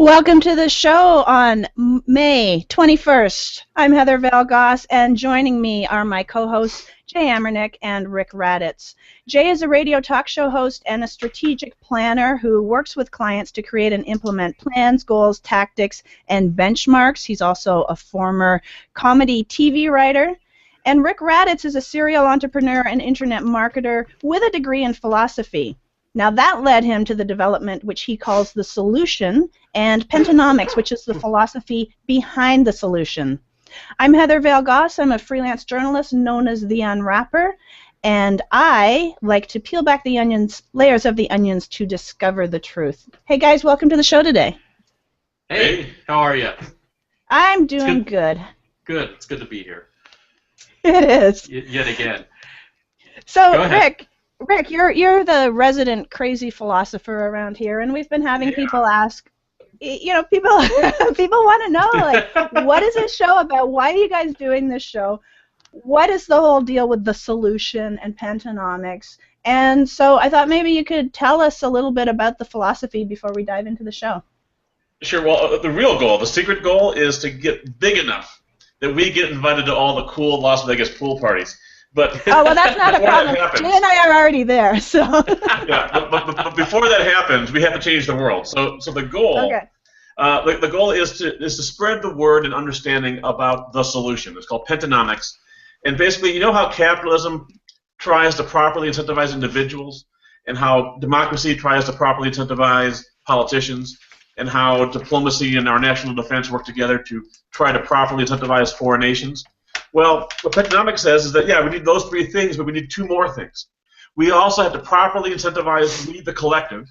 Welcome to the show on May 21st. I'm Heather Vale Goss, and joining me are my co-hosts, Jay Amernick and Rick Raddatz. Jay is a radio talk show host and a strategic planner who works with clients to create and implement plans, goals, tactics, and benchmarks. He's also a former comedy TV writer. And Rick Raddatz is a serial entrepreneur and internet marketer with a degree in philosophy. Now that led him to the development which he calls the solution, and pentanomics, which is the philosophy behind the solution. I'm Heather Vale Goss. I'm a freelance journalist known as The Unwrapper, and I like to peel back the layers of the onions to discover the truth. Hey guys, welcome to the show today. Hey, how are you? I'm doing good. Good. It's good to be here. It is. Yet again. So, Rick, you're the resident crazy philosopher around here, and we've been having people ask, people want to know, like, what is this show about? Why are you guys doing this show? What is the whole deal with the solution and pentanomics? And so I thought maybe you could tell us a little bit about the philosophy before we dive into the show. Sure. Well, the real goal, the secret goal, is to get big enough that we get invited to all the cool Las Vegas pool parties. But oh, well, that's not a problem. Jay and I are already there, so. Yeah, but before that happens, we have to change the world. So the goal, the goal is to spread the word and understanding about the solution. It's called pentanomics, and basically, you know how capitalism tries to properly incentivize individuals, and how democracy tries to properly incentivize politicians, and how diplomacy and our national defense work together to try to properly incentivize foreign nations. Well, what pentanomics says is that, yeah, we need those three things, but we need two more things. We also have to properly incentivize the collective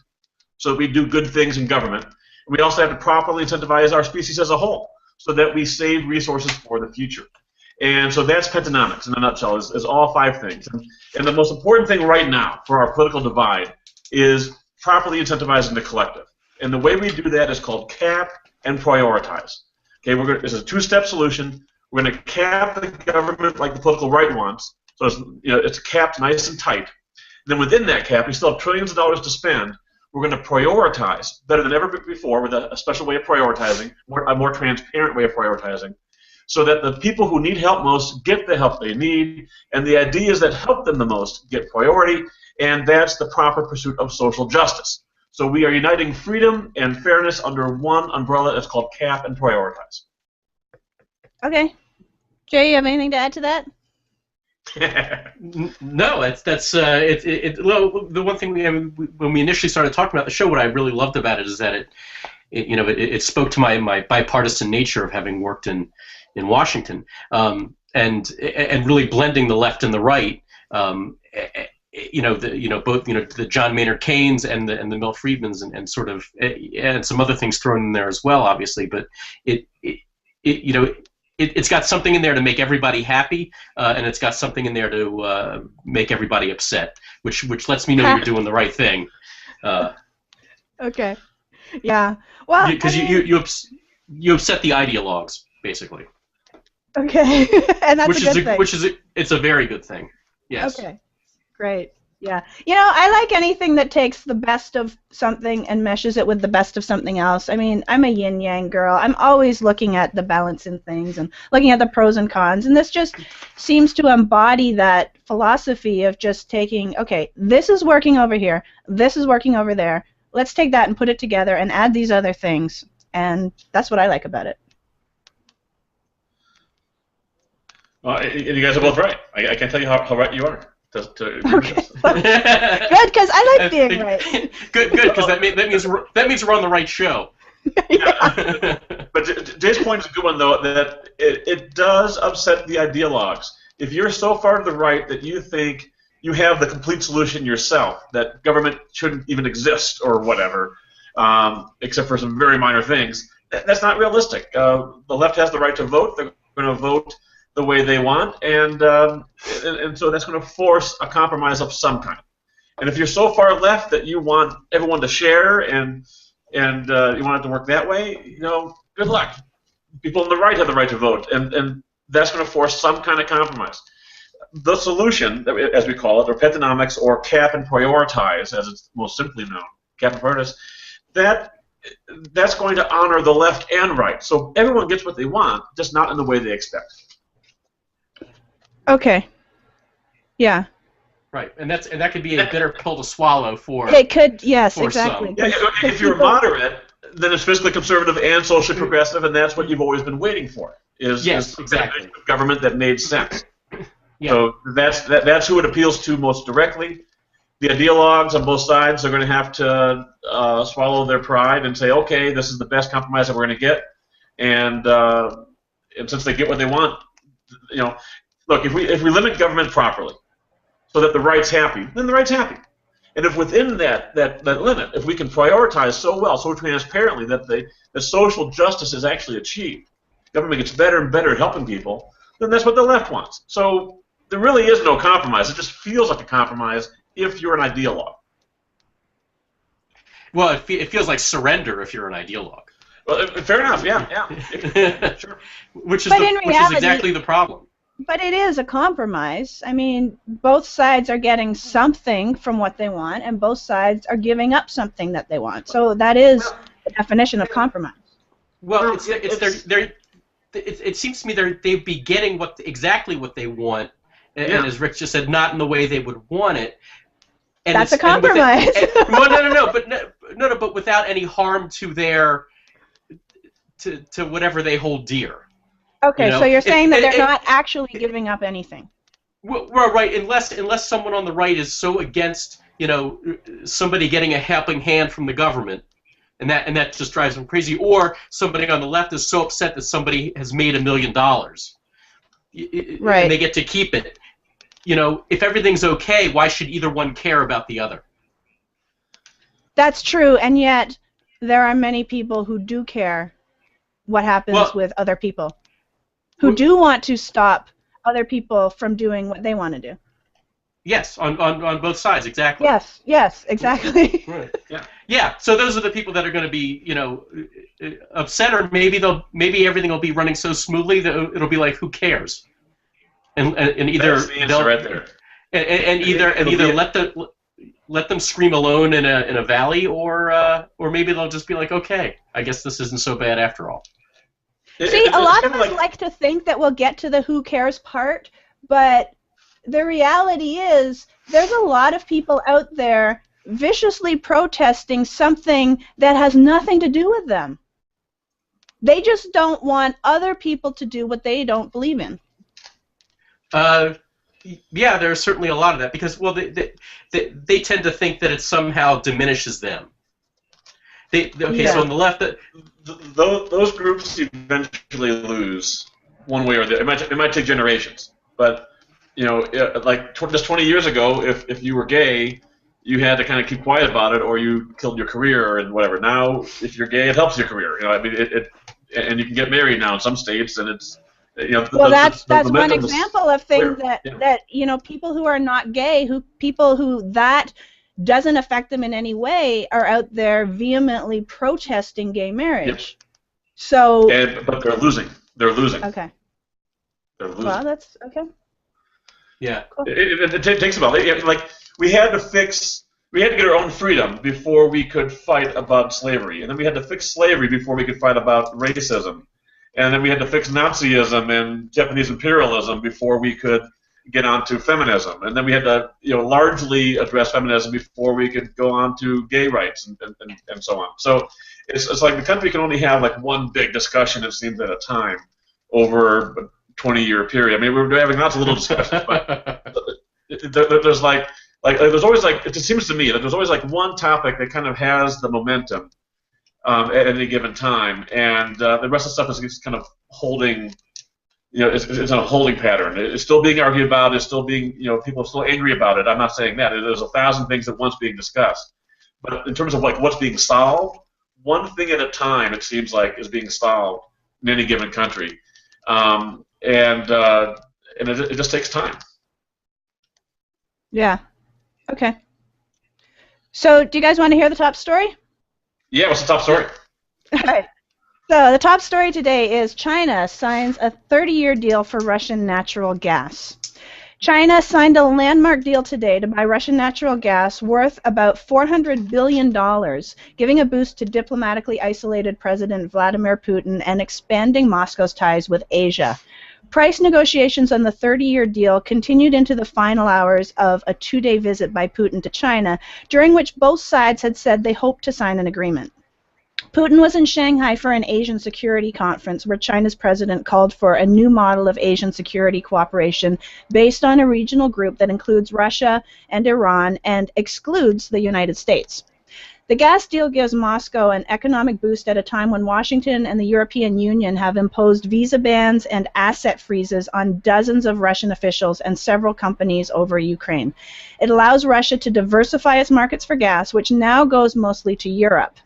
so that we do good things in government. We also have to properly incentivize our species as a whole so that we save resources for the future. And so that's pentanomics in a nutshell, is all five things. And the most important thing right now for our political divide is properly incentivizing the collective. And the way we do that is called cap and prioritize. Okay, this is a two-step solution. We're going to cap the government like the political right wants, so it's capped nice and tight. And then within that cap, we still have trillions of dollars to spend. We're going to prioritize better than ever before with a special way of prioritizing, a more transparent way of prioritizing, so that the people who need help most get the help they need, and the ideas that help them the most get priority, and that's the proper pursuit of social justice. So we are uniting freedom and fairness under one umbrella that's called cap and prioritize. Okay. Jay, you have anything to add to that? No, the one thing when we initially started talking about the show, what I really loved about it is that it spoke to my bipartisan nature of having worked in Washington, and really blending the left and the right. Both the John Maynard Keynes and the Mill Friedmans and sort of and some other things thrown in there as well, obviously, but it's got something in there to make everybody happy, and it's got something in there to make everybody upset, which lets me know you're doing the right thing. Okay. Yeah. Well, because you upset the ideologues, basically. Okay. And that's a good thing. It's a very good thing. Yes. Okay. Great. Yeah. I like anything that takes the best of something and meshes it with the best of something else. I mean, I'm a yin-yang girl. I'm always looking at the balance in things and looking at the pros and cons, and this just seems to embody that philosophy of just taking, okay, this is working over here, this is working over there, let's take that and put it together and add these other things, and that's what I like about it. Well, you guys are both right. I can't tell you how right you are. Okay. Good, because I like being right. Good, because that means we're on the right show. Yeah. But Jay's point is a good one, though, that it does upset the ideologues. If you're so far to the right that you think you have the complete solution yourself, that government shouldn't even exist or whatever, except for some very minor things, that's not realistic. The left has the right to vote. They're going to vote the way they want, and so that's going to force a compromise of some kind. And if you're so far left that you want everyone to share and you want it to work that way, good luck. People on the right have the right to vote, and that's going to force some kind of compromise. The solution, as we call it, or pentanomics, or cap and prioritize, as it's most simply known, cap and prioritize, that that's going to honor the left and right. So everyone gets what they want, just not in the way they expect. Okay. Yeah. Right, and that could be a bitter pill to swallow for. It could, yes, exactly. Yeah, if you're moderate, then it's fiscally conservative and socially progressive, and that's what you've always been waiting for. Is exactly a government that made sense. Yeah. So that's who it appeals to most directly. The ideologues on both sides are going to have to swallow their pride and say, okay, this is the best compromise that we're going to get, and since they get what they want, look, if we limit government properly, so that the right's happy, then the right's happy. And if within that limit, if we can prioritize so well, so transparently that the social justice is actually achieved, government gets better and better at helping people, then that's what the left wants. So there really is no compromise. It just feels like a compromise if you're an ideologue. Well, it feels like surrender if you're an ideologue. Well, fair enough, yeah. Sure. Which is exactly the problem. But it is a compromise. I mean, both sides are getting something from what they want, and both sides are giving up something that they want. So that is the definition of compromise. Well, it seems to me they'd be getting exactly what they want, and as Rick just said, not in the way they would want it. And that's a compromise. But without any harm to to whatever they hold dear. Okay, so you're saying that they're not actually giving up anything. Well, right, unless someone on the right is so against, somebody getting a helping hand from the government, and that just drives them crazy, or somebody on the left is so upset that somebody has made $1 million, right, and they get to keep it. If everything's okay, why should either one care about the other? That's true, and yet there are many people who do care what happens with other people, who do want to stop other people from doing what they want to do. Yes, on both sides, exactly. Yes, exactly. Right. Yeah. So those are the people that are going to be, upset, or maybe everything will be running so smoothly that it'll be like, who cares? And either that's the answer right there. And either let them scream alone in a valley, or maybe they'll just be like, okay, I guess this isn't so bad after all. See, a lot of us like to think that we'll get to the who cares part, but the reality is there's a lot of people out there viciously protesting something that has nothing to do with them. They just don't want other people to do what they don't believe in. Yeah, there's certainly a lot of that, because, well, they tend to think that it somehow diminishes them. So on the left, those groups eventually lose one way or the other. It might take generations, but just 20 years ago, if you were gay, you had to kind of keep quiet about it, or you killed your career and whatever. Now, if you're gay, it helps your career. And you can get married now in some states, and it's that's one example of things that people who are not gay, people who that doesn't affect them in any way, are out there vehemently protesting gay marriage. Yep. But they're losing. They're losing. Okay. They're losing. Well, that's okay. Yeah. Cool. It takes a while. We had to get our own freedom before we could fight about slavery, and then we had to fix slavery before we could fight about racism, and then we had to fix Nazism and Japanese imperialism before we could get on to feminism, and then we had to largely address feminism before we could go on to gay rights and so on. So it's like the country can only have one big discussion, it seems, at a time over a 20-year period. I mean, we're having lots of little discussions, but there's there's always it seems to me that there's always one topic that kind of has the momentum at any given time, and the rest of the stuff is just kind of holding. It's a holding pattern. It's still being argued about. It's still being, people are still angry about it. I'm not saying that. There's 1,000 things at once being discussed. But in terms of what's being solved, one thing at a time, it seems like, is being solved in any given country, and it just takes time. Yeah. Okay. So, do you guys want to hear the top story? Yeah. What's the top story? All right. So the top story today is China signs a 30-year deal for Russian natural gas. China signed a landmark deal today to buy Russian natural gas worth about $400 billion, giving a boost to diplomatically isolated President Vladimir Putin and expanding Moscow's ties with Asia. Price negotiations on the 30-year deal continued into the final hours of a 2-day visit by Putin to China, during which both sides had said they hoped to sign an agreement. Putin was in Shanghai for an Asian security conference where China's president called for a new model of Asian security cooperation based on a regional group that includes Russia and Iran and excludes the United States. The gas deal gives Moscow an economic boost at a time when Washington and the European Union have imposed visa bans and asset freezes on dozens of Russian officials and several companies over Ukraine. It allows Russia to diversify its markets for gas, which now goes mostly to Europe.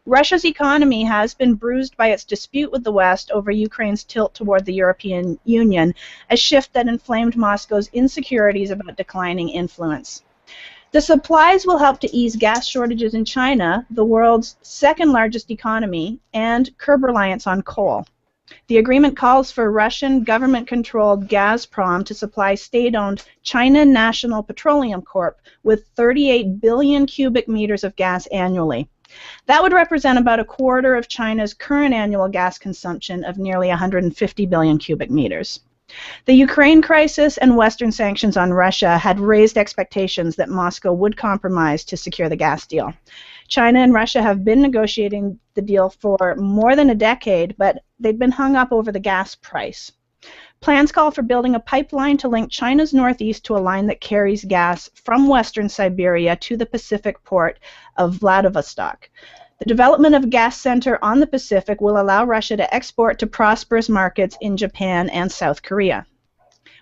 Russia's economy has been bruised by its dispute with the West over Ukraine's tilt toward the European Union, a shift that inflamed Moscow's insecurities about declining influence. The supplies will help to ease gas shortages in China, the world's second largest economy, and curb reliance on coal. The agreement calls for Russian government-controlled Gazprom to supply state-owned China National Petroleum Corp. With 38 billion cubic meters of gas annually. That would represent about a quarter of China's current annual gas consumption of nearly 150 billion cubic meters. The Ukraine crisis and Western sanctions on Russia had raised expectations that Moscow would compromise to secure the gas deal. China and Russia have been negotiating the deal for more than a decade, but they've been hung up over the gas price. Plans call for building a pipeline to link China's northeast to a line that carries gas from western Siberia to the Pacific port of Vladivostok. The development of a gas center on the Pacific will allow Russia to export to prosperous markets in Japan and South Korea.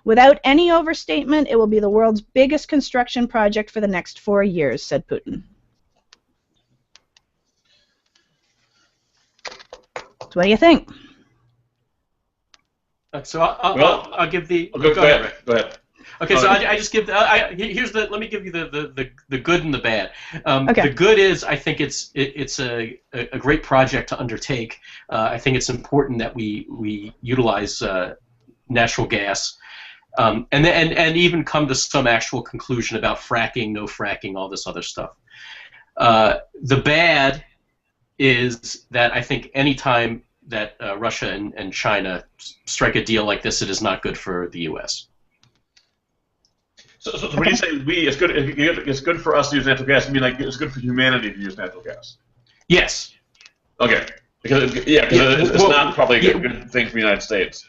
Without any overstatement, it will be the world's biggest construction project for the next 4 years, said Putin. So what do you think? So I'll give the. Go ahead. Go ahead. Okay, so I just give. Here's the. Let me give you the good and the bad. Okay. The good is I think it's a great project to undertake. I think it's important that we utilize natural gas, and even come to some actual conclusion about fracking, no fracking, all this other stuff. The bad is that I think anytime that Russia and China strike a deal like this, it is not good for the U.S. So when you say we, it's good for us to use natural gas, you mean like it's good for humanity to use natural gas? Yes. Okay. Because it's not probably a good thing for the United States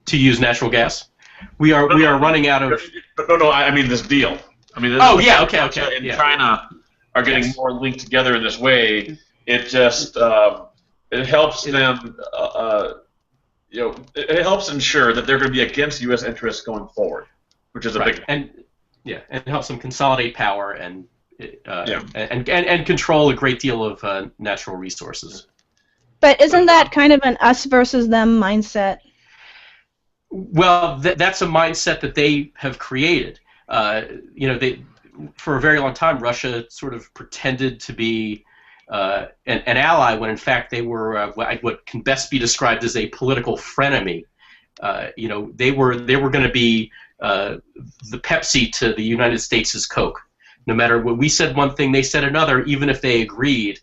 to use natural gas. We are running out of. No. I mean this deal. I mean. Okay. And China are getting more linked together in this way. It just it helps them. It helps ensure that they're going to be against U.S. interests going forward, which is a big. And it helps them consolidate power and control a great deal of natural resources. But isn't that kind of an us versus them mindset? Well, that's a mindset that they have created. For a very long time, Russia sort of pretended to be an ally when in fact they were what can best be described as a political frenemy. They were going to be the Pepsi to the United States' Coke. No matter what we said one thing, they said another, even if they agreed,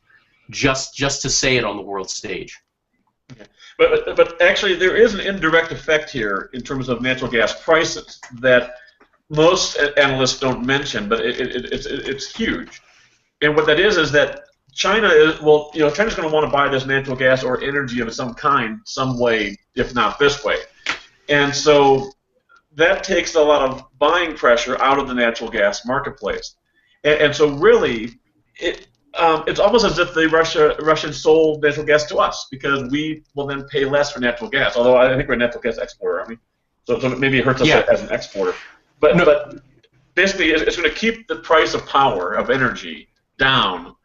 just to say it on the world stage. Okay. But actually there is an indirect effect here in terms of natural gas prices that most analysts don't mention, but it's huge. And what that is that China's going to want to buy this natural gas or energy of some kind, some way, if not this way. And so that takes a lot of buying pressure out of the natural gas marketplace. And so really, it's almost as if the Russians sold natural gas to us, because we will then pay less for natural gas. Although I think we're a natural gas exporter, aren't we? So maybe it hurts us as an exporter. But basically, it's going to keep the price of power, of energy, down.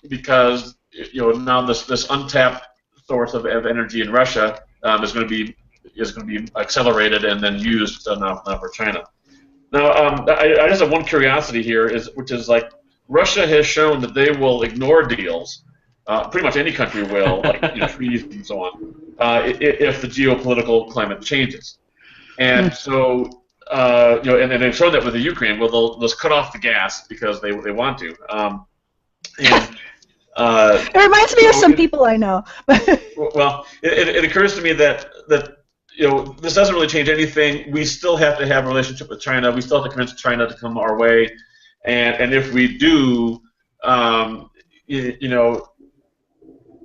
Because now this untapped source of energy in Russia is going to be accelerated and then used now for China. Now I just have one curiosity here, which is like Russia has shown that they will ignore deals. Pretty much any country will, like treaties and so on, if the geopolitical climate changes. And so, and they've shown that with the Ukraine. Well, they'll just cut off the gas because they want to. It reminds me of some people I know. Well, it occurs to me that this doesn't really change anything. We still have to have a relationship with China. We still have to convince China to come our way, and if we do, I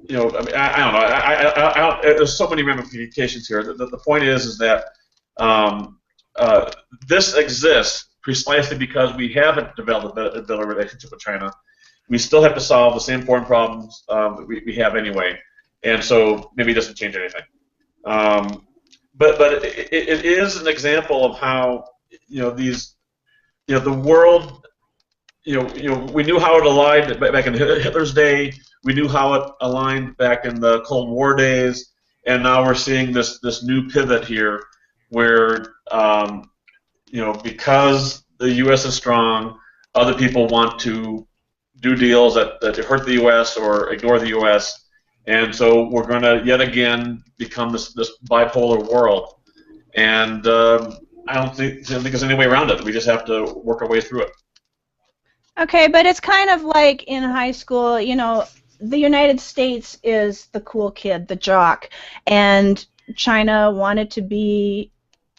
don't know. There's so many ramifications here. The point is that this exists precisely because we haven't developed a better relationship with China. We still have to solve the same foreign problems that we have anyway, and so maybe it doesn't change anything. But it is an example of how the world we knew how it aligned back in Hitler's day. We knew how it aligned back in the Cold War days, and now we're seeing this new pivot here, where because the U.S. is strong, other people want to do deals that hurt the U.S. or ignore the U.S. And so we're going to yet again become this bipolar world, and I don't think there's any way around it. We just have to work our way through it. Okay, but it's kind of like in high school, the United States is the cool kid, the jock, and China wanted to be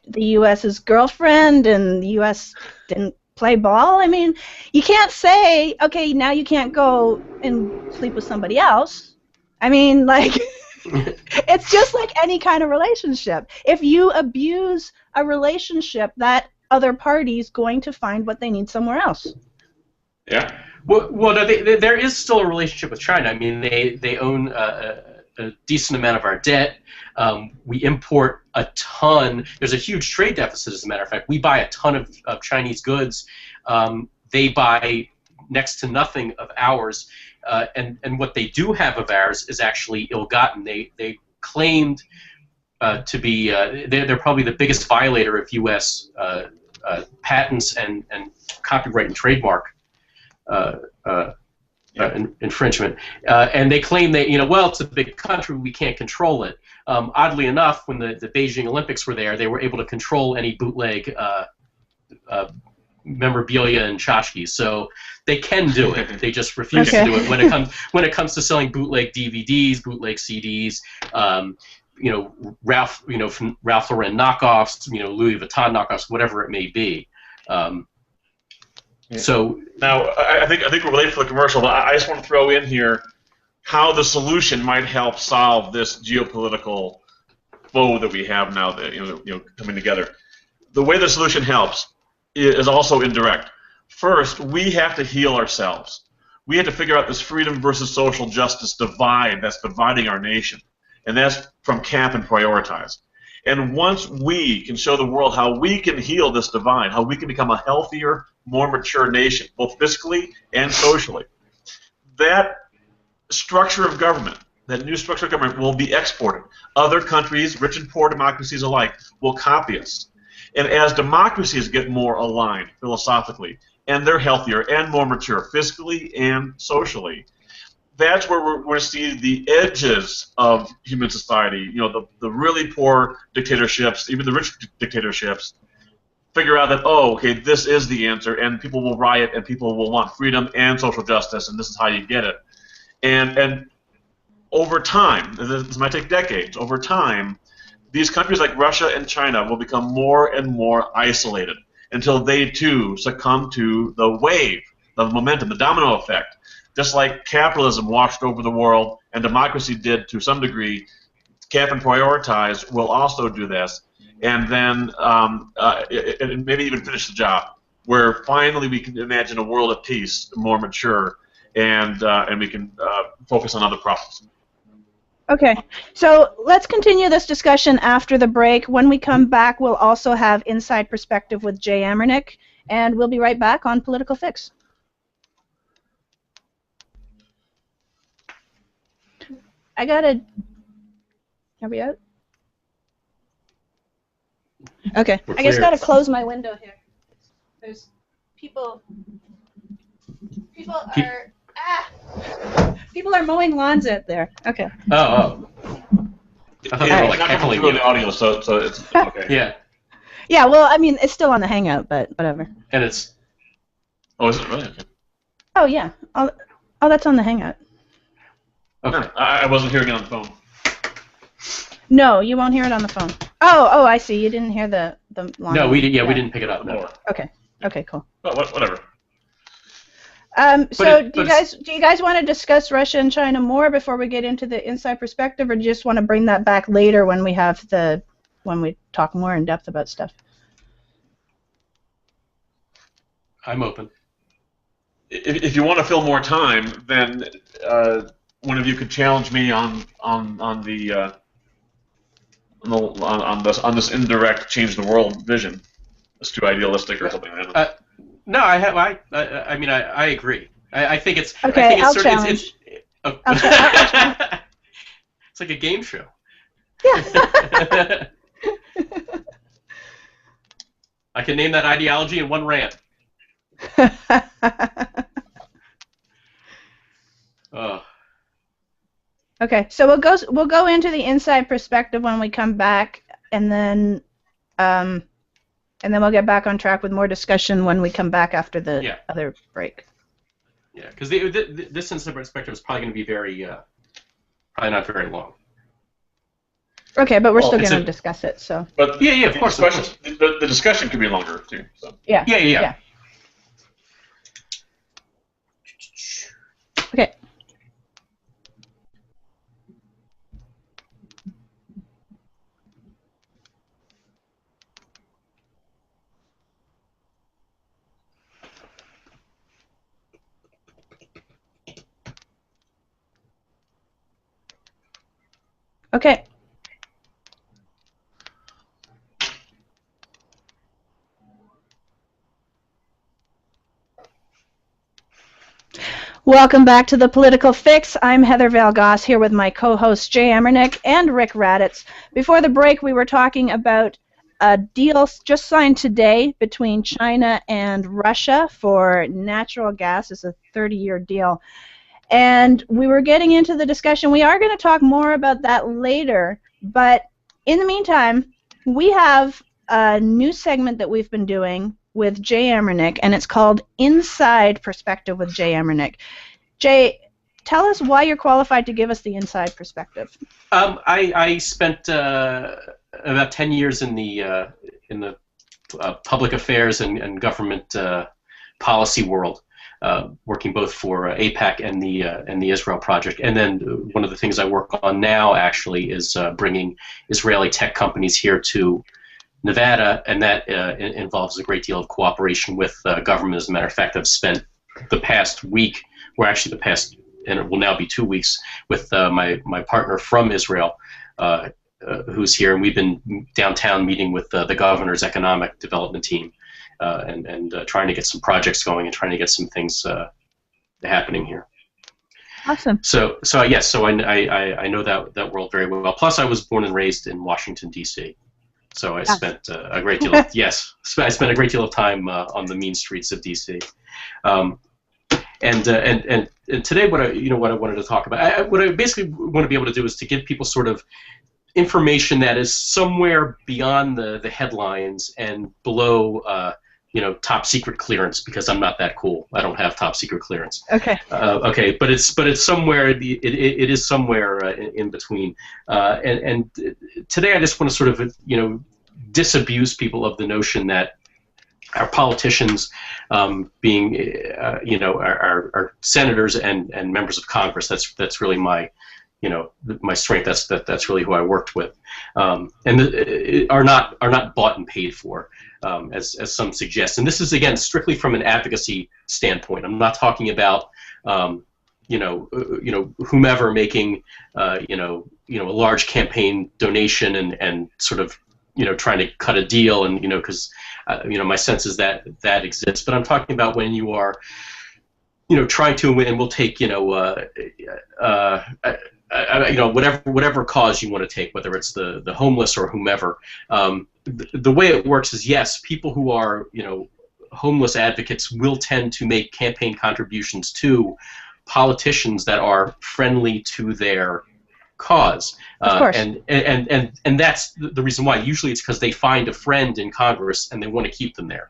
the U.S.'s girlfriend, and the U.S. didn't play ball. I mean, you can't say, okay, now you can't go and sleep with somebody else. I mean, like, it's just like any kind of relationship. If you abuse a relationship, that other party's going to find what they need somewhere else. Yeah. Well, there is still a relationship with China. I mean, they own a decent amount of our debt. We import a ton. There's a huge trade deficit, as a matter of fact. We buy a ton of Chinese goods. They buy next to nothing of ours. And what they do have of ours is actually ill-gotten. They claimed to be they're probably the biggest violator of U.S. Patents and copyright and trademark infringement. And they claim that, well, it's a big country, we can't control it. Oddly enough, when the Beijing Olympics were there, they were able to control any bootleg memorabilia and tchotchkes. So they can do it. They just refuse to do it when it comes to selling bootleg DVDs, bootleg CDs, Ralph Lauren knockoffs, Louis Vuitton knockoffs, whatever it may be. So now I think we're late for the commercial, but I just want to throw in here how the solution might help solve this geopolitical foe that we have now, that coming together. The way the solution helps is also indirect. First, we have to heal ourselves. We have to figure out this freedom versus social justice divide that's dividing our nation, and that's from camp and prioritize. And once we can show the world how we can heal this divide, how we can become a healthier, more mature nation, both fiscally and socially, that structure of government, that new structure of government will be exported. Other countries, rich and poor democracies alike, will copy us. And as democracies get more aligned philosophically, and they're healthier and more mature fiscally and socially, that's where we're going to see the edges of human society, the really poor dictatorships, even the rich dictatorships, figure out that, oh, okay, this is the answer, and people will riot, and people will want freedom and social justice, and this is how you get it. And over time, this might take decades, over time, these countries like Russia and China will become more and more isolated until they, too, succumb to the wave, the momentum, the domino effect. Just like capitalism washed over the world and democracy did to some degree, camp and prioritize will also do this, and then and maybe even finish the job, where finally we can imagine a world of peace, more mature, and we can focus on other problems. Okay, so let's continue this discussion after the break. When we come back, we'll also have Inside Perspective with Jay Amernick, and we'll be right back on Political Fix. I gotta. Are we out? Okay, I just gotta close my window here. There's people. People are mowing lawns out there. Okay. Oh. I thought they were like heckling you. The audio, so it's okay. Yeah. Yeah, well, I mean, it's still on the Hangout, but whatever. And it's... Oh, is it really? Okay. Oh, yeah. Oh, that's on the Hangout. Okay. No, I wasn't hearing it on the phone. No, you won't hear it on the phone. Oh, I see. You didn't hear the long. No, we didn't pick it up. No. Okay, cool. Well, whatever. So do you guys want to discuss Russia and China more before we get into the inside perspective, or do you just want to bring that back later when we talk more in depth about stuff? I'm open. If you want to fill more time, then one of you could challenge me on this indirect change the world vision. It's too idealistic or something. I don't know. No, I mean, I agree. I think it's... Okay, I'll challenge. It's like a game show. Yeah. I can name that ideology in one rant. Oh. Okay, so we'll go into the inside perspective when we come back, and then we'll get back on track with more discussion when we come back after the other break. Yeah, because this inside perspective is probably going to be probably not very long. Okay, but we're still going to discuss it. So. But yeah, of course. The discussion could be longer too. So. Yeah. Okay. Okay. Welcome back to The Political Fix. I'm Heather Vale Goss here with my co-hosts Jay Amernick and Rick Raddatz. Before the break, we were talking about a deal just signed today between China and Russia for natural gas. It's a 30-year deal. And we were getting into the discussion. We are going to talk more about that later. But in the meantime, we have a new segment that we've been doing with Jay Amernick, and it's called Inside Perspective with Jay Amernick. Jay, tell us why you're qualified to give us the inside perspective. I spent about 10 years in the public affairs and government policy world, working both for AIPAC and the Israel project. And then one of the things I work on now actually is bringing Israeli tech companies here to Nevada, and that involves a great deal of cooperation with government. As a matter of fact, I've spent the past week, or actually and it will now be 2 weeks, with my partner from Israel, who's here, and we've been downtown meeting with the governor's economic development team, and trying to get some projects going and trying to get some things happening here. Awesome. So I know that world very well. Plus, I was born and raised in Washington, D.C. So I spent a great deal of I spent a great deal of time on the mean streets of D.C. And today, what I wanted to talk about, what I basically want to be able to do is to give people sort of information that is somewhere beyond the headlines and below top secret clearance, because I'm not that cool. I don't have top secret clearance. Okay. Okay, but it's somewhere. It is somewhere in between. And today I just want to sort of disabuse people of the notion that our politicians, being our senators and members of Congress, that's really my strength. That's really who I worked with, and are not bought and paid for, as some suggest. And this is again strictly from an advocacy standpoint. I'm not talking about whomever making a large campaign donation and sort of trying to cut a deal, and because my sense is that exists. But I'm talking about when you are trying to win. We'll take whatever cause you want to take, whether it's the homeless or whomever. The way it works is, yes, people who are homeless advocates will tend to make campaign contributions to politicians that are friendly to their cause. Of course. And that's the reason why. Usually it's because they find a friend in Congress and they want to keep them there,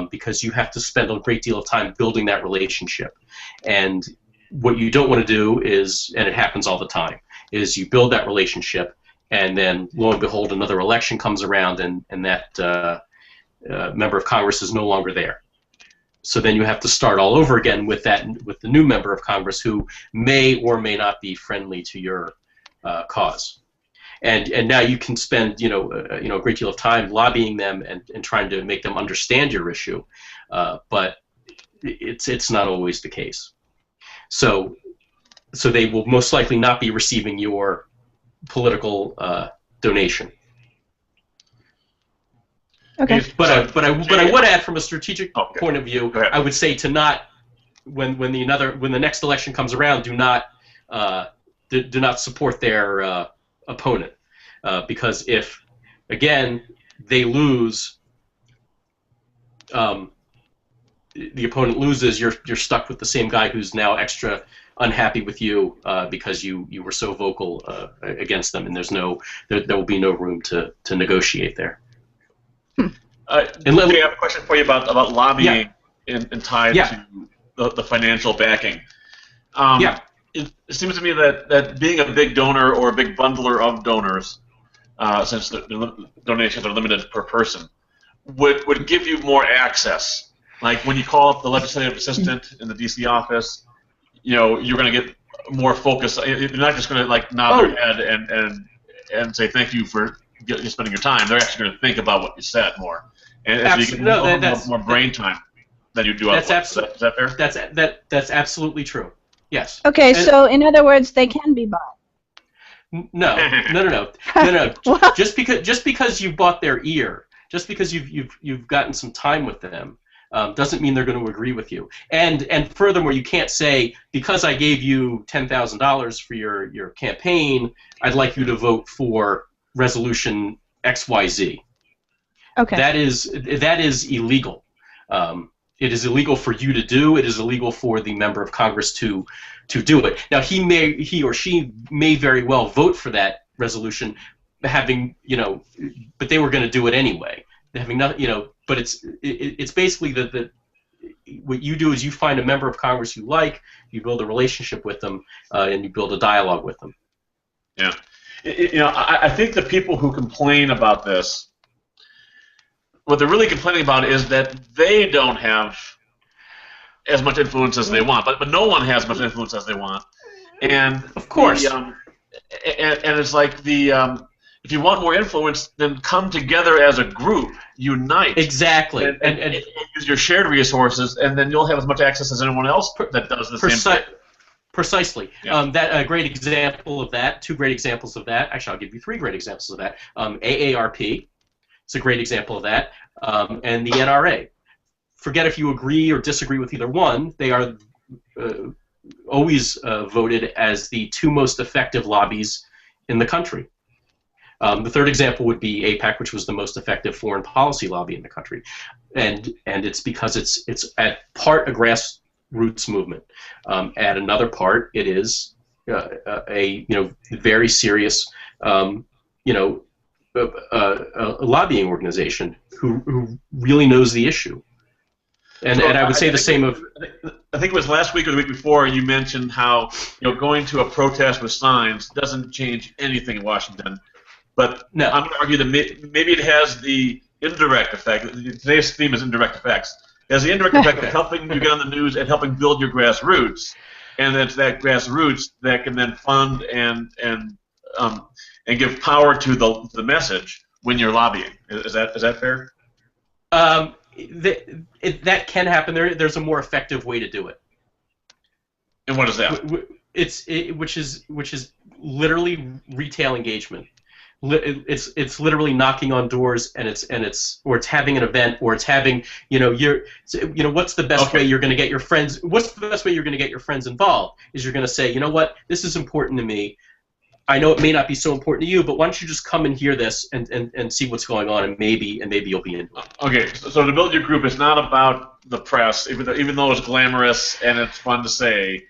because you have to spend a great deal of time building that relationship. And what you don't want to do is, and it happens all the time, is you build that relationship and then lo and behold another election comes around and that member of Congress is no longer there. So then you have to start all over again with the new member of Congress who may or may not be friendly to your cause. And now you can spend a great deal of time lobbying them and trying to make them understand your issue, but it's not always the case. So they will most likely not be receiving your political donation. Okay. But I would add, from a strategic point of view, I would say to not, when the next election comes around, do not support their opponent, because if again they lose, the opponent loses, you're stuck with the same guy who's now extra unhappy with you because you were so vocal against them, and there will be no room to negotiate there. I have a question for you about lobbying and tied to the financial backing. It seems to me that being a big donor or a big bundler of donors, since the donations are limited per person, would give you more access. Like when you call up the legislative assistant in the D.C. office, you're going to get more focus. You're not just going to nod their head and say thank you for spending your time. They're actually going to think about what you said more, and so you get more brain time than you do. Is that fair? That's absolutely true. Yes. Okay, so in other words, they can be bought. No. Just because you bought their ear, just because you've gotten some time with them, doesn't mean they're going to agree with you. And furthermore, you can't say, because I gave you $10,000 for your campaign, I'd like you to vote for resolution XYZ. Okay. That is illegal. It is illegal for you to do. It is illegal for the member of Congress to do it. Now he or she may very well vote for that resolution, but they were going to do it anyway. Having nothing, but it's basically that what you do is you find a member of Congress you like, you build a relationship with them, and you build a dialogue with them. Yeah, I think the people who complain about this, what they're really complaining about is that they don't have as much influence as they want, but no one has as much influence as they want, and of course, and it's like if you want more influence, then come together as a group, unite. Exactly. And use your shared resources, and then you'll have as much access as anyone else that does the same thing. Precisely. Yeah. A great example of that, two great examples of that. Actually, I'll give you three great examples of that. AARP, it's a great example of that, and the NRA. Forget if you agree or disagree with either one. They are always voted as the two most effective lobbies in the country. The third example would be AIPAC, which was the most effective foreign policy lobby in the country, and it's because it's at part a grassroots movement, at another part it is a very serious a lobbying organization who really knows the issue, and I would say the same of. I think it was last week or the week before you mentioned how going to a protest with signs doesn't change anything in Washington. But no. I'm going to argue that maybe it has the indirect effect. Today's theme is indirect effects. It has the indirect effect of helping you get on the news and helping build your grassroots, and it's that grassroots that can then fund and give power to the message when you're lobbying. Is that fair? That can happen. There's a more effective way to do it. And what is that? Which is literally retail engagement. It's literally knocking on doors, and it's having an event, or it's having what's the best way you're going to get your friends? What's the best way you're going to get your friends involved? Is you're going to say, what, this is important to me. I know it may not be so important to you, but why don't you just come and hear this and see what's going on, and maybe you'll be into it. Okay, so to build your group is not about the press, even though it's glamorous and it's fun to say.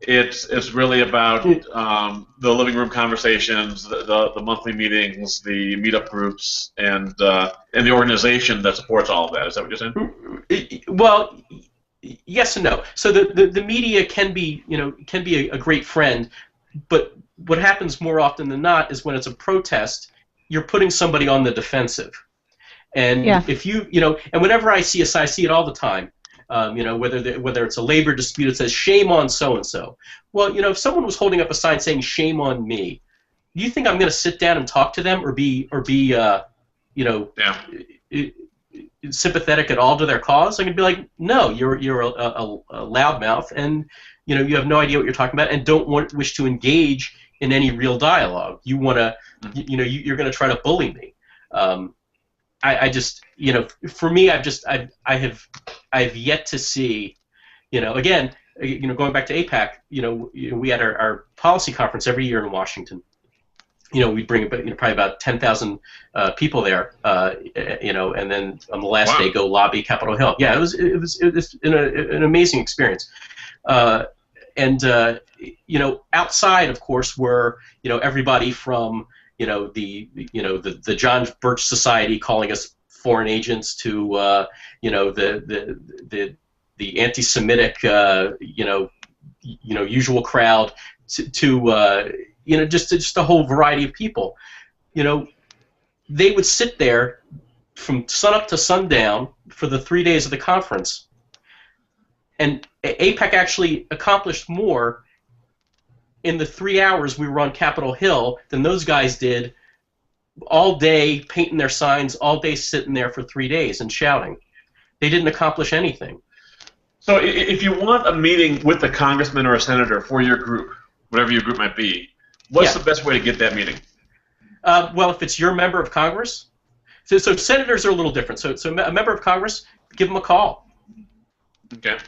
It's really about the living room conversations, the monthly meetings, the meetup groups, and the organization that supports all of that. Is that what you're saying? Well, yes and no. So the media can be a great friend, but what happens more often than not is when it's a protest, you're putting somebody on the defensive. And if and whenever I see it all the time. Whether it's a labor dispute, it says shame on so and so. Well, if someone was holding up a sign saying shame on me, do you think I'm going to sit down and talk to them or be sympathetic at all to their cause? I'm going to be like, no, you're a loudmouth, and you have no idea what you're talking about, and don't wish to engage in any real dialogue. You want to, you're going to try to bully me. I just, for me, I have yet to see, again, going back to APAC, we had our policy conference every year in Washington. We'd bring probably about 10,000 people there, and then on the last day go lobby Capitol Hill. Yeah, it was an amazing experience. Outside, of course, were everybody from the John Birch Society calling us foreign agents to the anti-Semitic usual crowd to just a whole variety of people. They would sit there from sunup to sundown for the 3 days of the conference, and APAC actually accomplished more in the 3 hours we were on Capitol Hill than those guys did all day painting their signs, all day sitting there for 3 days and shouting. They didn't accomplish anything. So if you want a meeting with a congressman or a senator for your group, whatever your group might be, what's the best way to get that meeting? Well, if it's your member of Congress, so senators are a little different. So a member of Congress, give them a call. Okay.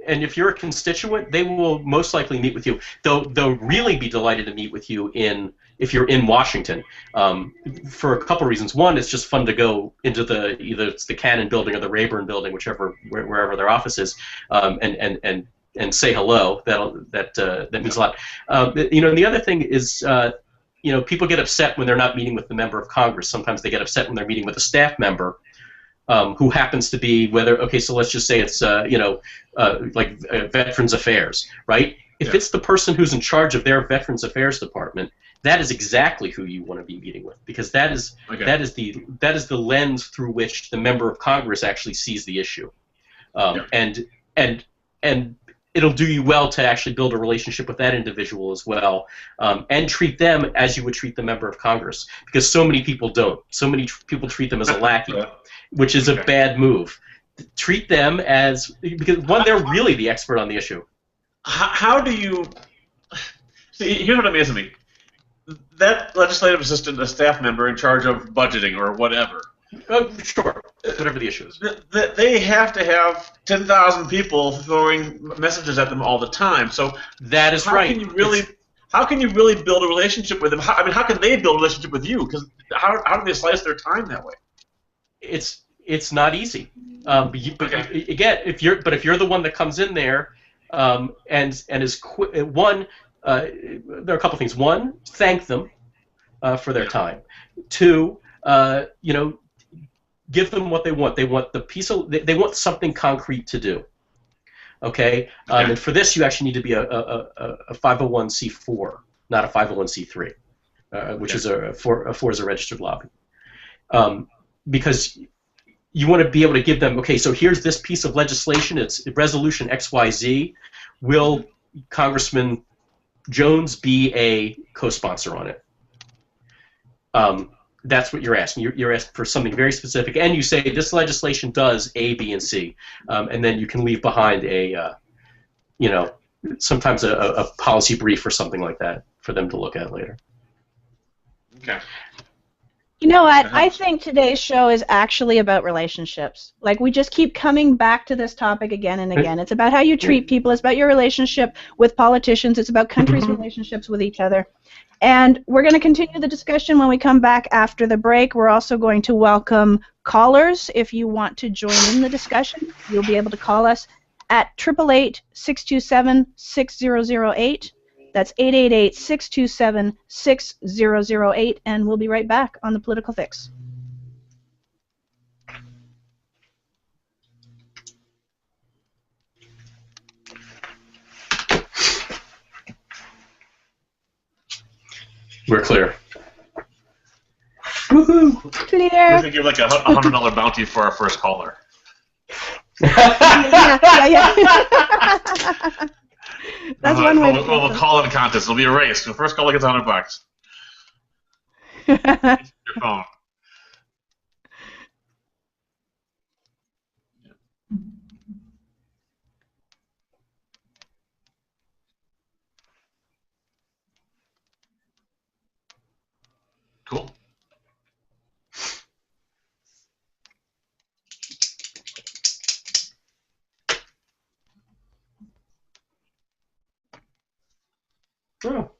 And if you're a constituent, they will most likely meet with you. They'll really be delighted to meet with you if you're in Washington, for a couple reasons. One, it's just fun to go into either it's the Cannon building or the Rayburn building, wherever their office is, and say hello. That means a lot. And the other thing is, people get upset when they're not meeting with the member of Congress. Sometimes they get upset when they're meeting with a staff member. Who happens to be so let's just say it's Veterans Affairs, right? If it's the person who's in charge of their Veterans Affairs department, that is exactly who you want to be meeting with, because that is the lens through which the member of Congress actually sees the issue, and it'll do you well to actually build a relationship with that individual as well, and treat them as you would treat the member of Congress, because so many people don't. So many people treat them as a lackey. Which is a bad move. Treat them as, because one, they're really the expert on the issue. How do you see? Here's what amazes me: that legislative assistant, a staff member in charge of budgeting or whatever. Sure, whatever the issue is. They have to have 10,000 people throwing messages at them all the time. So that is right. How can you really build a relationship with them? How can they build a relationship with you? Because how do they slice their time that way? It's not easy. Again, if you're the one that comes in there, and is one, there are a couple things. One, thank them for their time. Two, give them what they want. They want they want something concrete to do. Okay, and for this, you actually need to be a 501c4, not a 501c3, which is four is a registered lobby. Because you want to be able to give them, okay, so here's this piece of legislation, it's Resolution XYZ. Will Congressman Jones be a co-sponsor on it? That's what you're asking. You're asking for something very specific, and you say this legislation does A, B, and C, and then you can leave behind sometimes a policy brief or something like that for them to look at later. Okay. You know what? I think today's show is actually about relationships. Like, we just keep coming back to this topic again and again. It's about how you treat people. It's about your relationship with politicians. It's about countries' relationships with each other. And we're going to continue the discussion when we come back after the break. We're also going to welcome callers. If you want to join in the discussion, you'll be able to call us at 888-627-6008. That's 888-627-6008, and we'll be right back on The Political Fix. We're clear. Woohoo! Clear. We're gonna give like a $100 bounty for our first caller. yeah. That's one way. We'll call it a contest. It'll be a race. The first caller gets $100. Your phone. Cool. Oh.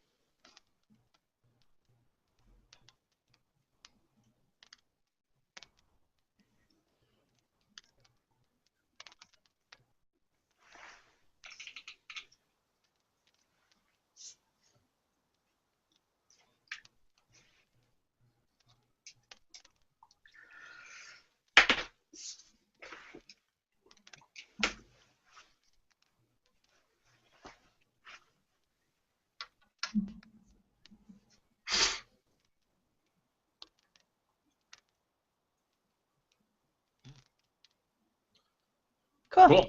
Cool.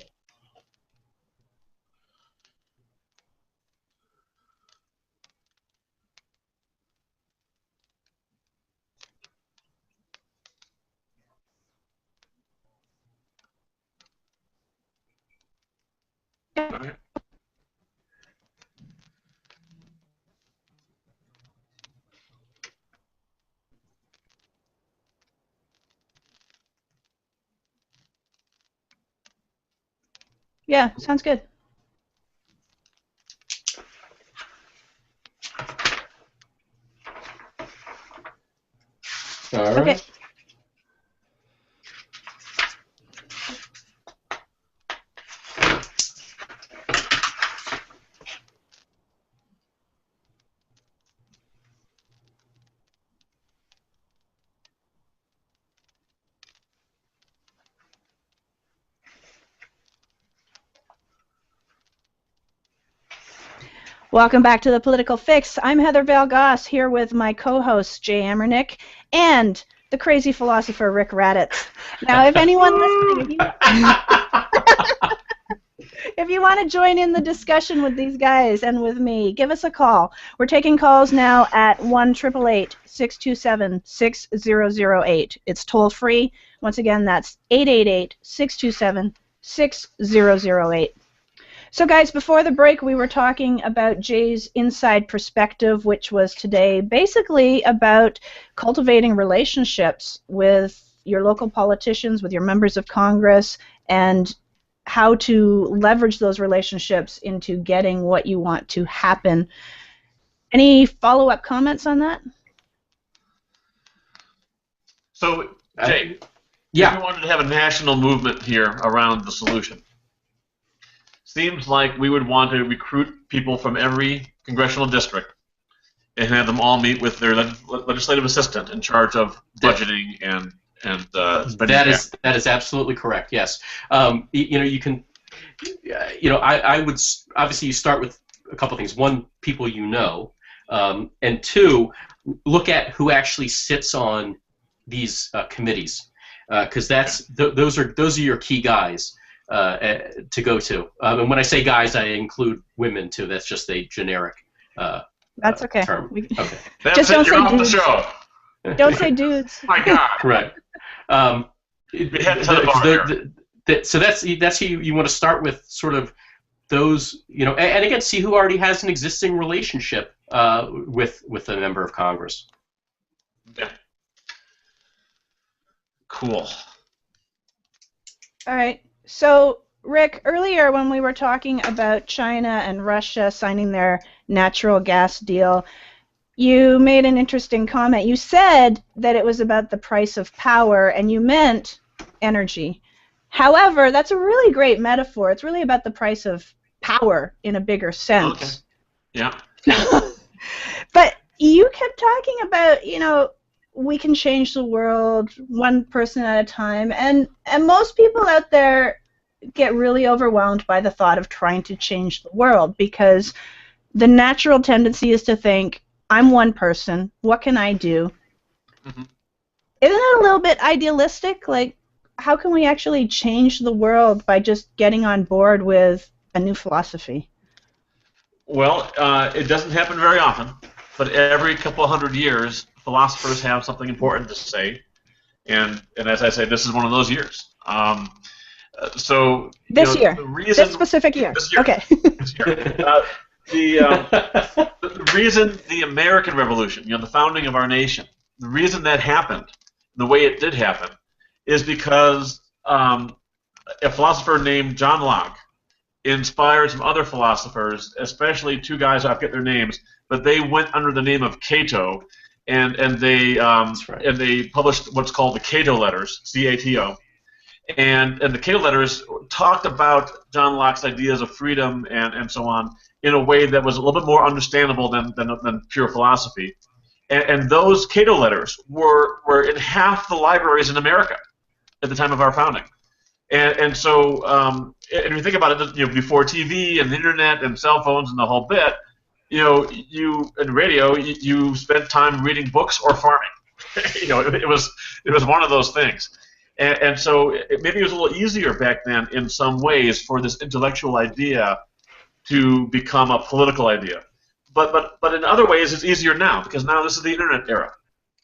All right. Yeah, sounds good. All right. Okay. Welcome back to The Political Fix. I'm Heather Vale Goss, here with my co-host, Jay Amernick, and the crazy philosopher, Rick Raddatz. Now, if anyone listening, if you want to join in the discussion with these guys and with me, give us a call. We're taking calls now at 1-888-627-6008. It's toll-free. Once again, that's 888-627-6008. So guys, before the break we were talking about Jay's inside perspective, which was today basically about cultivating relationships with your local politicians, with your members of Congress, and how to leverage those relationships into getting what you want to happen. Any follow-up comments on that? So, Jay, yeah. if we wanted to have a national movement here around the solution, seems like we would want to recruit people from every congressional district and have them all meet with their legislative assistant in charge of budgeting and spending. That is absolutely correct. Yes. You can. I would obviously you start with a couple things. One, people you know, and two, look at who actually sits on these committees, because those are your key guys. To go to. And when I say guys, I include women too. That's just a generic That's okay. term. Okay. Just don't say dudes. The show. Don't say dudes. My God. Right. So that's who you want to start with, sort of those, and again, see who already has an existing relationship with a member of Congress. Yeah. Cool. All right. So, Rick, earlier when we were talking about China and Russia signing their natural gas deal, you made an interesting comment. You said that it was about the price of power, and you meant energy. However, that's a really great metaphor. It's really about the price of power in a bigger sense. Okay. Yeah. But you kept talking about, we can change the world one person at a time, and most people out there get really overwhelmed by the thought of trying to change the world, because the natural tendency is to think, I'm one person, what can I do? Mm-hmm. Isn't it a little bit idealistic? Like, how can we actually change the world by just getting on board with a new philosophy? Well, it doesn't happen very often, but every couple of hundred years, philosophers have something important to say, and as I say, this is one of those years. So this year, this specific year. This year. Okay. This year. The reason the American Revolution, the founding of our nation, the reason that happened, the way it did happen, is because a philosopher named John Locke inspired some other philosophers, especially two guys, I forget their names, but they went under the name of Cato, and they and they published what's called the Cato Letters, C-A-T-O, and the Cato Letters talked about John Locke's ideas of freedom and so on in a way that was a little bit more understandable than pure philosophy, and those Cato Letters were in half the libraries in America at the time of our founding. And so, and if you think about it, before TV and the internet and cell phones and the whole bit, you in radio, you spent time reading books or farming. It was one of those things. And so maybe it was a little easier back then in some ways for this intellectual idea to become a political idea. But in other ways, it's easier now, because now this is the internet era.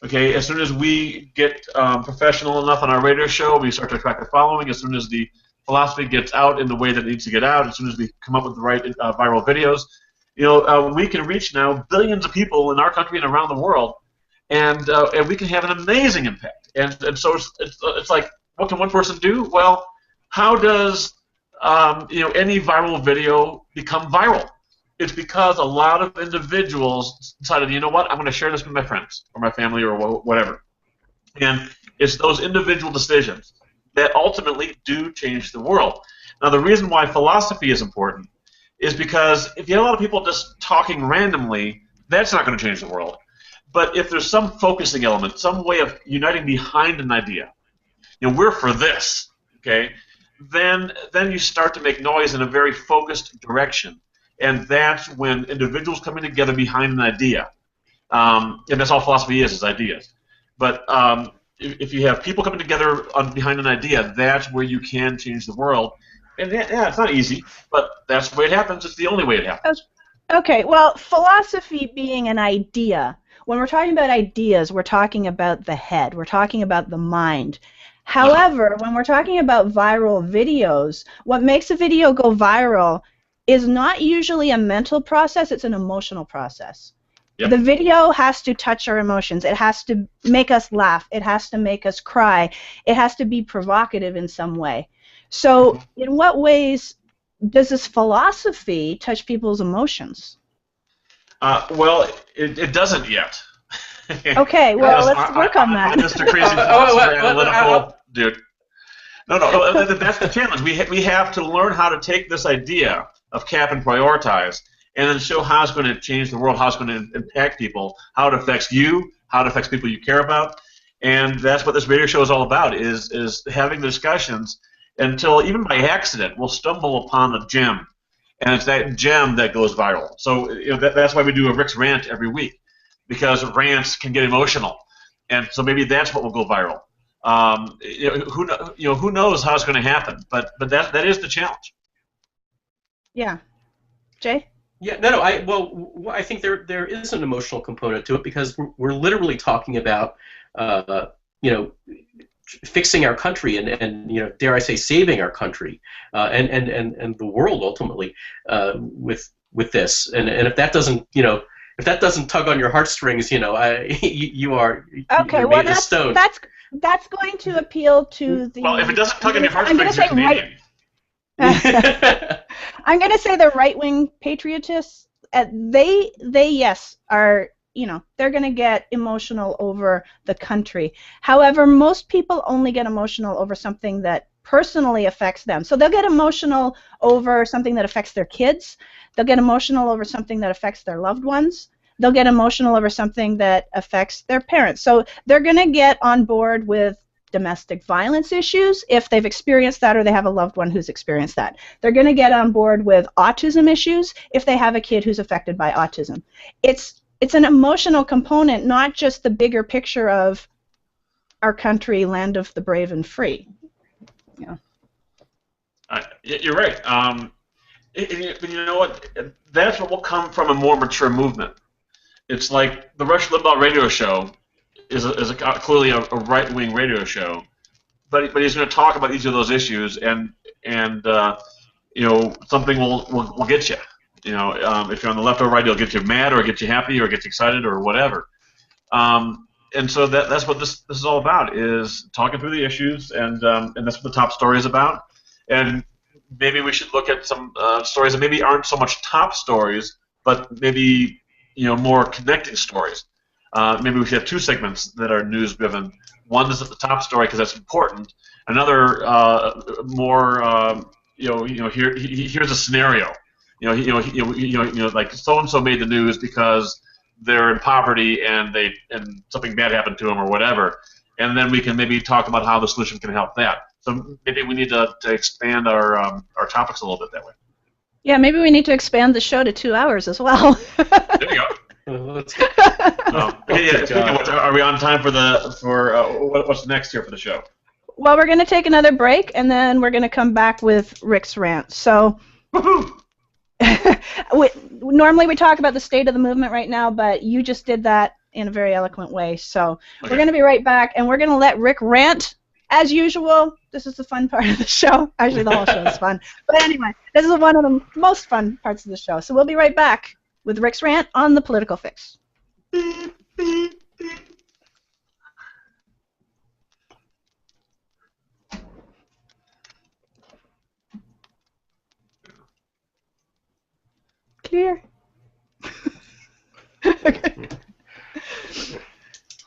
Okay, as soon as we get professional enough on our radio show, we start to attract a following. As soon as the philosophy gets out in the way that it needs to get out, as soon as we come up with the right viral videos, we can reach now billions of people in our country and around the world, and we can have an amazing impact. And so it's like, what can one person do? Well, how does any viral video become viral? It's because a lot of individuals decided, you know what, I'm going to share this with my friends or my family or whatever. And it's those individual decisions that ultimately do change the world. Now, the reason why philosophy is important is because if you have a lot of people just talking randomly, that's not going to change the world. But if there's some focusing element, some way of uniting behind an idea, we're for this, okay, then you start to make noise in a very focused direction. And that's when individuals coming together behind an idea, and that's all philosophy is ideas. But if you have people coming together behind an idea, that's where you can change the world. And yeah, it's not easy, but that's the way it happens. It's the only way it happens. Okay, well, philosophy being an idea, when we're talking about ideas, we're talking about the head, we're talking about the mind. However, when we're talking about viral videos, what makes a video go viral is not usually a mental process, it's an emotional process. Yep. The video has to touch our emotions. It has to make us laugh. It has to make us cry. It has to be provocative in some way. So in what ways does this philosophy touch people's emotions? Well, it doesn't yet. Okay, well, let's work on that. I'm just a crazy analytical dude. No, that's the challenge. We have to learn how to take this idea of cap and prioritize, and then show how it's going to change the world, how it's going to impact people, how it affects you, how it affects people you care about, and that's what this radio show is all about, is having discussions until, even by accident, we'll stumble upon a gem, and it's that gem that goes viral. So that's why we do a Rick's Rant every week, because rants can get emotional, and so maybe that's what will go viral. Who knows how it's going to happen, but that is the challenge. Yeah, Jay? Yeah, no. I think there is an emotional component to it, because we're literally talking about, fixing our country and dare I say, saving our country and the world ultimately with this. And if that doesn't if that doesn't tug on your heartstrings, you are okay. You're Well, made of stone. that's going to appeal to the. Well, if it doesn't tug on your heartstrings, you're Canadian. I'm going to say the right-wing patriotists, they yes, are, they're going to get emotional over the country. However, most people only get emotional over something that personally affects them. So they'll get emotional over something that affects their kids. They'll get emotional over something that affects their loved ones. They'll get emotional over something that affects their parents. So they're going to get on board with domestic violence issues if they've experienced that or they have a loved one who's experienced that. They're going to get on board with autism issues if they have a kid who's affected by autism. It's an emotional component, not just the bigger picture of our country, land of the brave and free. Yeah. You're right. But you know what? That's what will come from a more mature movement. It's like the Rush Limbaugh radio show is clearly a right-wing radio show, but he's going to talk about each of those issues, and you know, something will get you. You know, if you're on the left or right, it'll get you mad or get you happy or get you excited or whatever. And so that's what this is all about, is talking through the issues, and that's what the top story is about. And maybe we should look at some stories that maybe aren't so much top stories, but maybe, you know, more connecting stories. Maybe we should have two segments that are news-driven. One is at the top story because that's important. Another more, here's a scenario. Like so and so made the news because they're in poverty and something bad happened to them or whatever, and then we can maybe talk about how the solution can help that. So maybe we need to expand our topics a little bit that way. Yeah, maybe we need to expand the show to 2 hours as well. There you go. Are we on time for what's next here for the show? Well, we're going to take another break, and then we're going to come back with Rick's rant. So, normally we talk about the state of the movement right now, but you just did that in a very eloquent way. So We're going to be right back, and we're going to let Rick rant as usual. This is the fun part of the show. Actually, the whole show is fun. But anyway, this is one of the most fun parts of the show. So we'll be right back with Rick's rant on the Political Fix. Clear. Okay.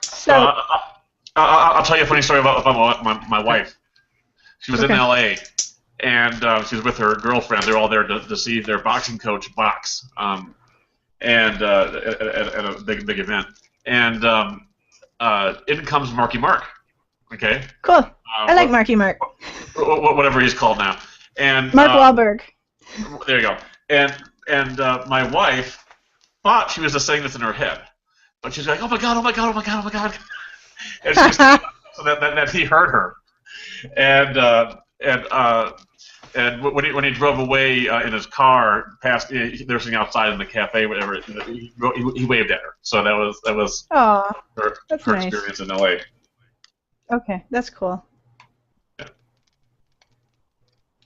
So I'll tell you a funny story about my wife. She was in L.A. and she was with her girlfriend. They're all there to see their boxing coach box, and at a big event. And in comes Marky Mark. Okay. Cool. I like Marky Mark. Whatever he's called now. And Mark Wahlberg. There you go. And my wife thought she was just saying this in her head, but she's like, "Oh my god! Oh my god! Oh my god! Oh my god!" And she's so that he heard her, and when he drove away in his car past, they were sitting outside in the cafe, whatever. He waved at her. So that was her nice. Experience in L.A. Okay, that's cool. Yeah.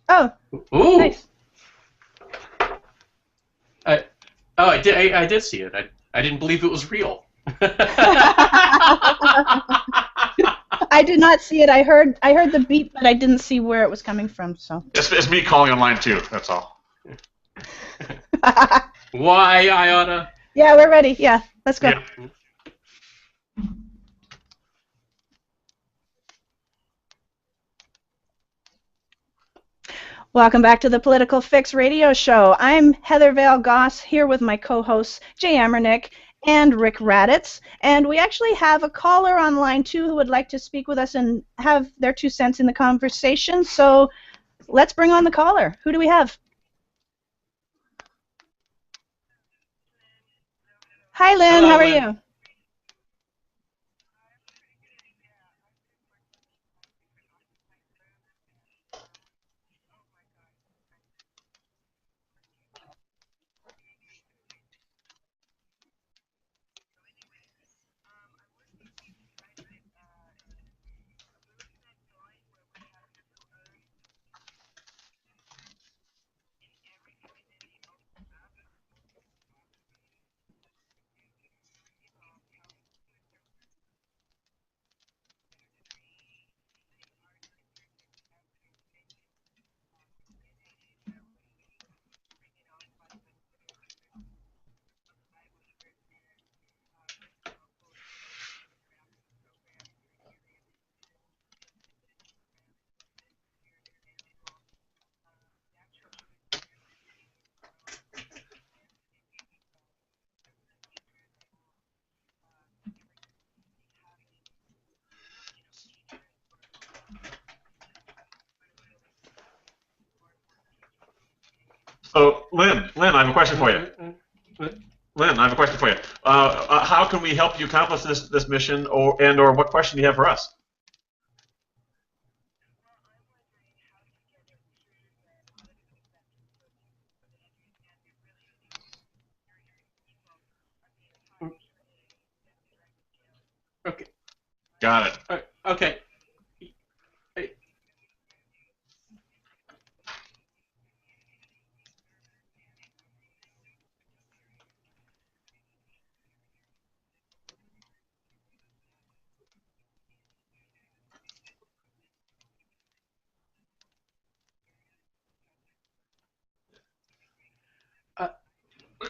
Oh, ooh. Nice. I did see it. I didn't believe it was real. I did not see it. I heard the beep, but I didn't see where it was coming from. So it's me calling online too. That's all. Why, Iona? Yeah, we're ready. Yeah, let's go. Yeah. Welcome back to the Political Fix radio show. I'm Heather Vale Goss here with my co-hosts Jay Amernick and Rick Raddatz, and we actually have a caller on line too who would like to speak with us and have their 2 cents in the conversation. So let's bring on the caller. Who do we have? Hi, Lynn. Hello, how are Lynn. you? So, Lynn, I have a question for you. Lynn, I have a question for you. How can we help you accomplish this mission, or what question do you have for us? Okay. Got it. Okay.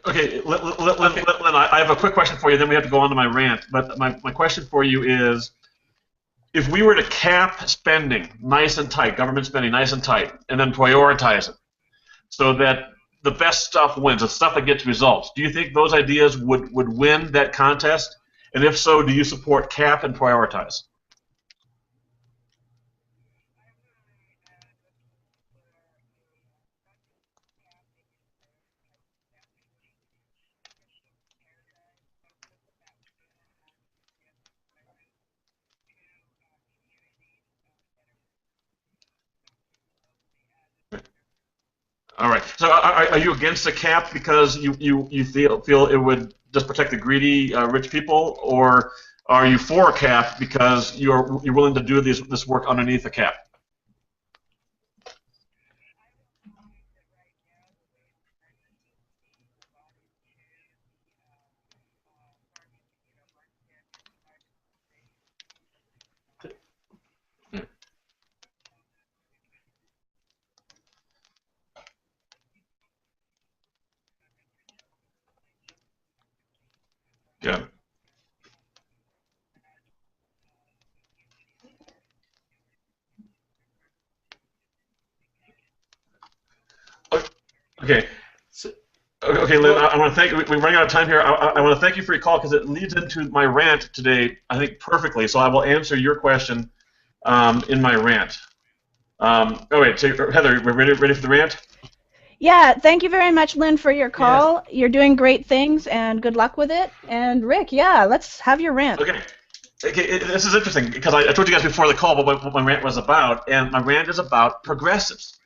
Okay, Lynn, I have a quick question for you, then we have to go on to my rant. But my question for you is, if we were to cap spending nice and tight, government spending nice and tight, and then prioritize it so that the best stuff wins, the stuff that gets results, do you think those ideas would win that contest? And if so, do you support cap and prioritize? All right. So are you against the cap because you feel it would just protect the greedy rich people, or are you for a cap because you're willing to do this work underneath the cap? Yeah. Okay. Okay, Lynn, I want to thank you. We're running out of time here. I want to thank you for your call because it leads into my rant today, I think, perfectly. So I will answer your question in my rant. Oh, wait. So, Heather, we're ready for the rant? Yeah, thank you very much, Lynn, for your call. Yes. You're doing great things, and good luck with it. And Rick, yeah, let's have your rant. Okay. This is interesting because I told you guys before the call what my rant was about, and my rant is about progressives.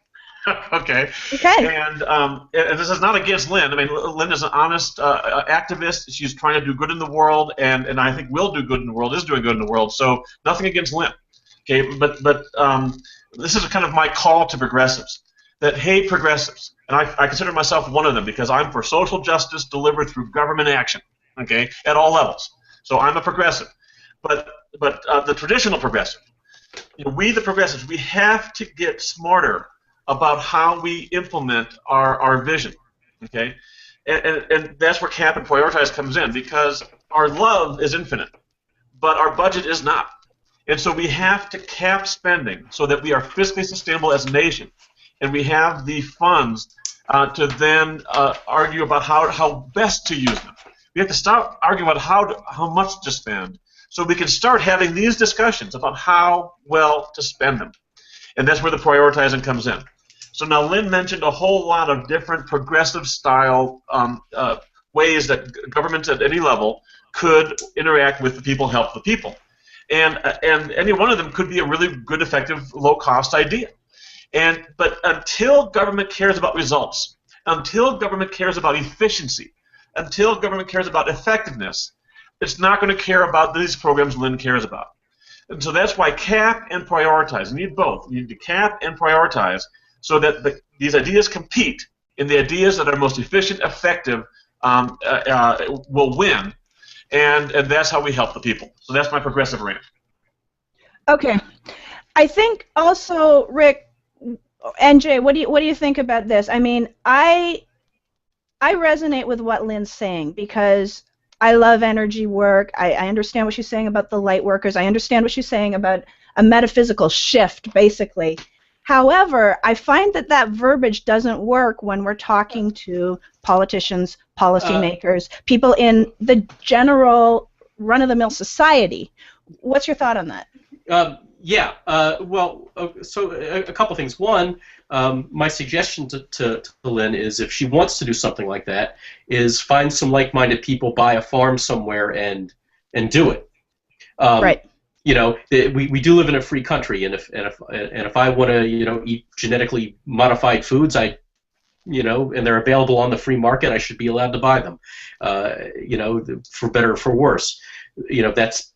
Okay. And this is not against Lynn. I mean, Lynn is an honest activist. She's trying to do good in the world, and I think will do good in the world, is doing good in the world. So nothing against Lynn. Okay, but this is kind of my call to progressives. That, hey, progressives, and I consider myself one of them because I'm for social justice delivered through government action. Okay, at all levels. So I'm a progressive. But the traditional progressive, we the progressives, we have to get smarter about how we implement our vision, okay? And that's where cap and prioritize comes in, because our love is infinite, but our budget is not. And so we have to cap spending so that we are fiscally sustainable as a nation, and we have the funds to then argue about how best to use them. We have to stop arguing about how much to spend so we can start having these discussions about how well to spend them. And that's where the prioritizing comes in. So now Lynn mentioned a whole lot of different progressive-style ways that governments at any level could interact with the people, help the people. And any one of them could be a really good, effective, low-cost idea. But until government cares about results, until government cares about efficiency, until government cares about effectiveness, it's not going to care about these programs Lynn cares about. And so that's why cap and prioritize. You need both. You need to cap and prioritize so that these ideas compete, and the ideas that are most efficient, effective, will win, and that's how we help the people. So that's my progressive rant. Okay, I think also, Rick and Jay, what do you think about this? I mean, I resonate with what Lynn's saying because I love energy work. I understand what she's saying about the light workers. I understand what she's saying about a metaphysical shift, basically. However, I find that verbiage doesn't work when we're talking to politicians, policymakers, people in the general run-of-the-mill society. What's your thought on that? Yeah. So a couple things. One, my suggestion to Lynn is if she wants to do something like that, is find some like-minded people, buy a farm somewhere, and do it. Right. You know, we do live in a free country, and if I want to, eat genetically modified foods, and they're available on the free market, I should be allowed to buy them. For better or for worse. That's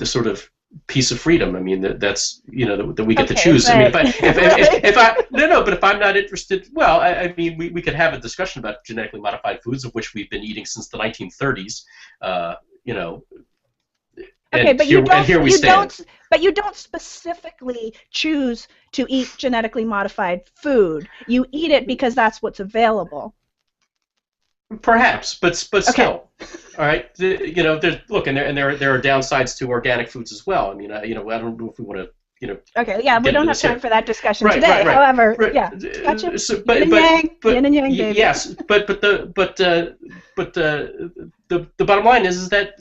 the sort of piece of freedom. I mean, that's that we get to choose. Right. I mean, but if I'm not interested, well, I mean, we could have a discussion about genetically modified foods, of which we've been eating since the 1930s. Okay, but you don't specifically choose to eat genetically modified food. You eat it because that's what's available. Perhaps, but still, all right. There's and there are downsides to organic foods as well. I mean, I don't know if we want to, Okay, yeah, we don't have time for that discussion today. Right. However, yeah, gotcha. Yin and yang, baby. Yes, but the bottom line is that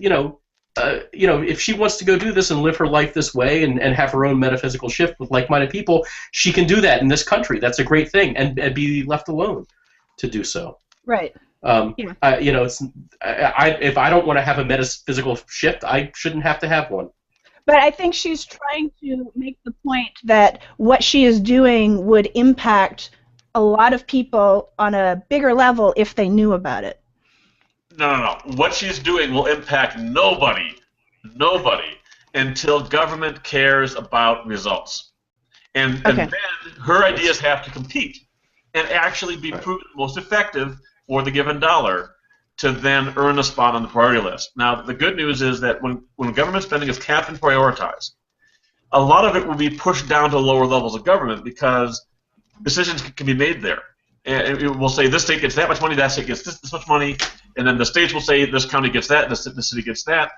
if she wants to go do this and live her life this way and have her own metaphysical shift with like-minded people, she can do that in this country. That's a great thing, and be left alone to do so. Right. If I don't want to have a metaphysical shift, I shouldn't have to have one. But I think she's trying to make the point that what she is doing would impact a lot of people on a bigger level if they knew about it. No. What she's doing will impact nobody until government cares about results. And then her ideas have to compete and actually be proven most effective for the given dollar to then earn a spot on the priority list. Now, the good news is that when government spending is capped and prioritized, a lot of it will be pushed down to lower levels of government because decisions can be made there. And it will say this state gets that much money, that state gets this much money, and then the states will say this county gets that, the city gets that.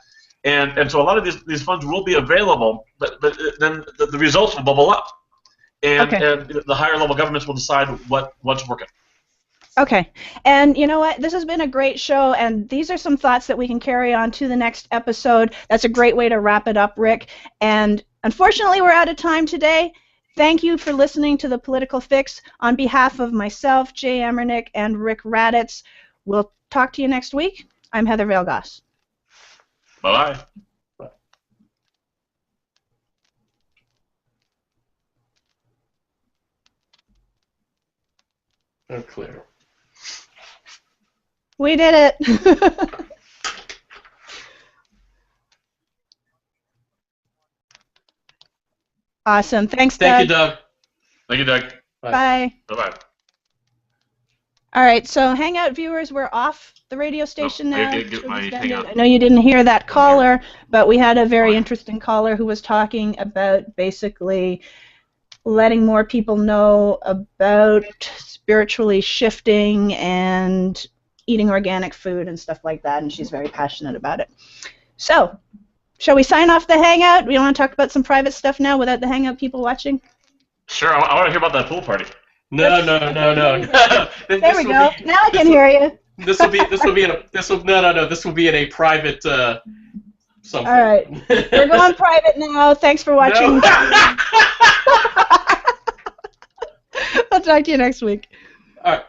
And so a lot of these funds will be available, but then the results will bubble up. And the higher level governments will decide what's working. Okay, and you know what? This has been a great show, and these are some thoughts that we can carry on to the next episode. That's a great way to wrap it up, Rick. And unfortunately, we're out of time today. Thank you for listening to The Political Fix. On behalf of myself, Jay Amernick, and Rick Raddatz, we'll talk to you next week. I'm Heather Vale Goss. Bye-bye. Oh, clear. We did it. Awesome. Thanks, Doug. Thank you, Doug. Thank you, Doug. Bye. Bye-bye. All right, so Hangout viewers, we're off the radio station now. I know you didn't hear that caller, but we had a very interesting caller who was talking about basically letting more people know about spiritually shifting and eating organic food and stuff like that, and she's very passionate about it. So, shall we sign off the Hangout? We want to talk about some private stuff now without the Hangout people watching? Sure, I want to hear about that pool party. No. There we go. Now I can hear you. This will be in a private something. All right, we're going private now. Thanks for watching. No. I'll talk to you next week. All right.